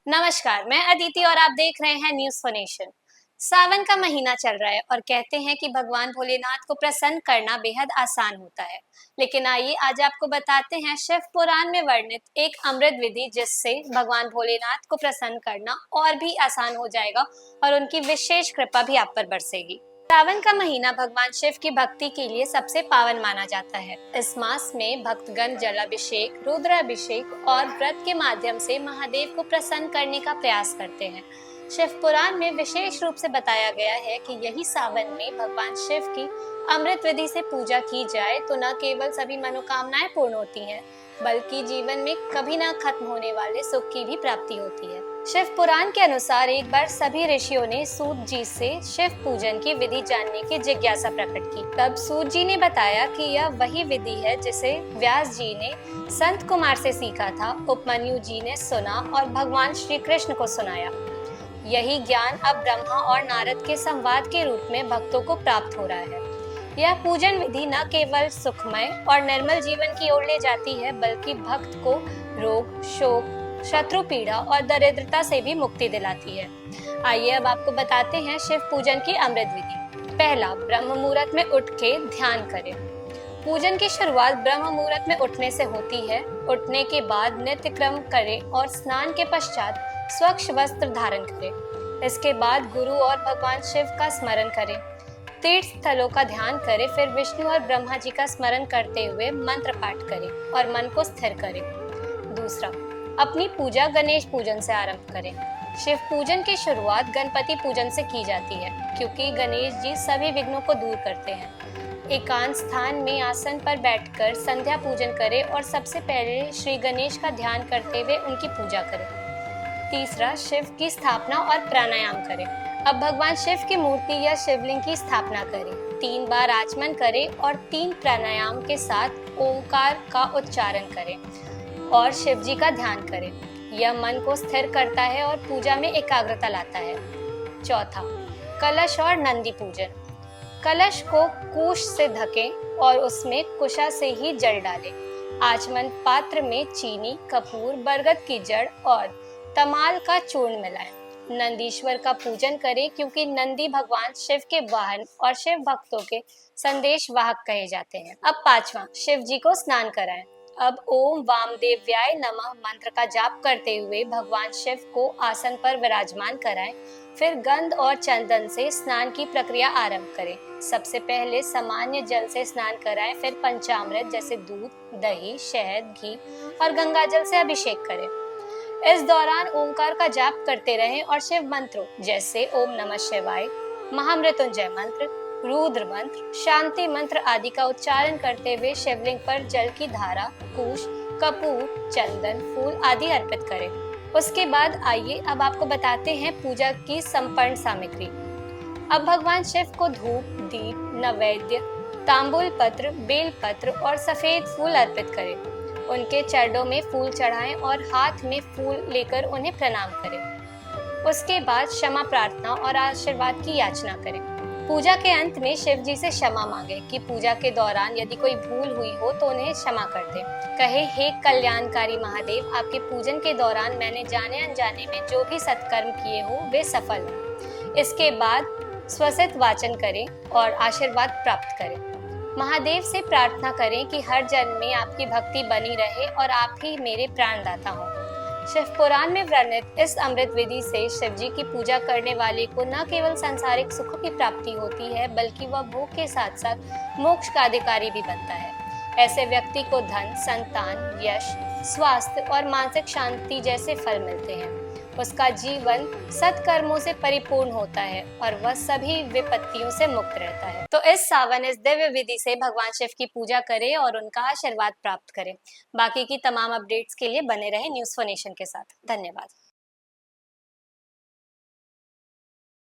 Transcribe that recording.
नमस्कार, मैं अदिति और आप देख रहे हैं न्यूज़ फॉर नेशन। सावन का महीना चल रहा है और कहते हैं कि भगवान भोलेनाथ को प्रसन्न करना बेहद आसान होता है। लेकिन आइए आज आपको बताते हैं शिव पुराण में वर्णित एक अमृत विधि जिससे भगवान भोलेनाथ को प्रसन्न करना और भी आसान हो जाएगा और उनकी विशेष कृपा भी आप पर बरसेगी। सावन का महीना भगवान शिव की भक्ति के लिए सबसे पावन माना जाता है। इस मास में भक्तगण जलाभिषेक, रुद्राभिषेक और व्रत के माध्यम से महादेव को प्रसन्न करने का प्रयास करते हैं। शिव पुराण में विशेष रूप से बताया गया है कि यही सावन में भगवान शिव की अमृत विधि से पूजा की जाए तो न केवल सभी मनोकामनाएं पूर्ण होती हैं, बल्कि जीवन में कभी न खत्म होने वाले सुख की भी प्राप्ति होती है। शिव पुराण के अनुसार एक बार सभी ऋषियों ने सूत जी से शिव पूजन की विधि जानने की जिज्ञासा प्रकट की। तब सूत जी ने बताया कि यह वही विधि है जिसे व्यास जी ने संत कुमार से सीखा था, उपमन्यु जी ने सुना और भगवान श्री कृष्ण को सुनाया। यही ज्ञान अब ब्रह्मा और नारद के संवाद के रूप में भक्तों को प्राप्त हो रहा है। यह पूजन विधि न केवल सुखमय और निर्मल जीवन की ओर ले जाती है, बल्कि भक्त को रोग, शोक, शत्रु पीड़ा और दरिद्रता से भी मुक्ति दिलाती है। आइए अब आपको बताते हैं शिव पूजन की अमृत विधि। पहला, ब्रह्म मुहूर्त में उठ के ध्यान करें। पूजन की शुरुआत ब्रह्म मुहूर्त में उठने से होती है। उठने के बाद नित्य क्रम करें और स्नान के पश्चात स्वच्छ वस्त्र धारण करें। इसके बाद गुरु और भगवान शिव का स्मरण करें। तीर्थ स्थलों का ध्यान करें, फिर विष्णु और ब्रह्मा जी का स्मरण करते हुए मंत्र पाठ करें और मन को स्थिर करें। दूसरा, अपनी पूजा गणेश पूजन से आरंभ करें। शिव पूजन की शुरुआत गणपति पूजन से की जाती है, क्योंकि गणेश जी सभी विघ्नों को दूर करते हैं। एकांत स्थान में आसन पर बैठकर संध्या पूजन करें और सबसे पहले श्री गणेश का ध्यान करते हुए उनकी पूजा करें। तीसरा, शिव की स्थापना और प्राणायाम करें। अब भगवान शिव की मूर्ति या शिवलिंग की स्थापना करें। 3 बार आचमन करें और 3 प्राणायाम के साथ ओंकार का उच्चारण करें और शिव जी का ध्यान करें। यह मन को स्थिर करता है और पूजा में एकाग्रता लाता है। चौथा, कलश और नंदी पूजन। कलश को कुश से ढकें और उसमें कुशा से ही जल डालें। आचमन पात्र में चीनी, कपूर, बरगद की जड़ और तमाल का चूर्ण मिलाएं। नंदीश्वर का पूजन करें, क्योंकि नंदी भगवान शिव के वाहन और शिव भक्तों के संदेश वाहक कहे जाते हैं। अब पांचवा, शिव जी को स्नान कराएं। अब ओम वामदेव्याय नमः मंत्र का जाप करते हुए भगवान शिव को आसन पर विराजमान कराएं। फिर गंध और चंदन से स्नान की प्रक्रिया आरंभ करें। सबसे पहले सामान्य जल से स्नान कराएं, फिर पंचामृत जैसे दूध, दही, शहद, घी और गंगा जल से अभिषेक करें। इस दौरान ओंकार का जाप करते रहें और शिव मंत्रों जैसे ओम नमः शिवाय, महामृत्युंजय मंत्र, रुद्र मंत्र, शांति मंत्र आदि का उच्चारण करते हुए शिवलिंग पर जल की धारा, कुश, कपूर, चंदन, फूल आदि अर्पित करें। उसके बाद आइए अब आपको बताते हैं पूजा की संपूर्ण सामग्री। अब भगवान शिव को धूप, दीप, नैवेद्य, तांबूल पत्र, बेल पत्र और सफेद फूल अर्पित करें। उनके चरणों में फूल चढ़ाएं और हाथ में फूल लेकर उन्हें प्रणाम करें। उसके बाद क्षमा प्रार्थना और आशीर्वाद की याचना करें। पूजा के अंत में शिव जी से क्षमा मांगे कि पूजा के दौरान यदि कोई भूल हुई हो तो उन्हें क्षमा कर दें। कहे, हे कल्याणकारी महादेव, आपके पूजन के दौरान मैंने जाने अनजाने में जो भी सत्कर्म किए हो वे सफल हो। इसके बाद स्वसित वाचन करें और आशीर्वाद प्राप्त करें। महादेव से प्रार्थना करें कि हर जन्म में आपकी भक्ति बनी रहे और आप ही मेरे प्राणदाता हो। शिव पुराण में वर्णित इस अमृत विधि से शिव जी की पूजा करने वाले को न केवल सांसारिक सुखों की प्राप्ति होती है, बल्कि वह भोग के साथ साथ मोक्ष का अधिकारी भी बनता है। ऐसे व्यक्ति को धन, संतान, यश, स्वास्थ्य और मानसिक शांति जैसे फल मिलते हैं। उसका जीवन सत्कर्मों से परिपूर्ण होता है और वह सभी विपत्तियों से मुक्त रहता है। तो इस सावन इस दिव्य विधि से भगवान शिव की पूजा करें और उनका आशीर्वाद प्राप्त करें। बाकी की तमाम अपडेट्स के लिए बने रहे न्यूज़ फॉर नेशन के साथ। धन्यवाद।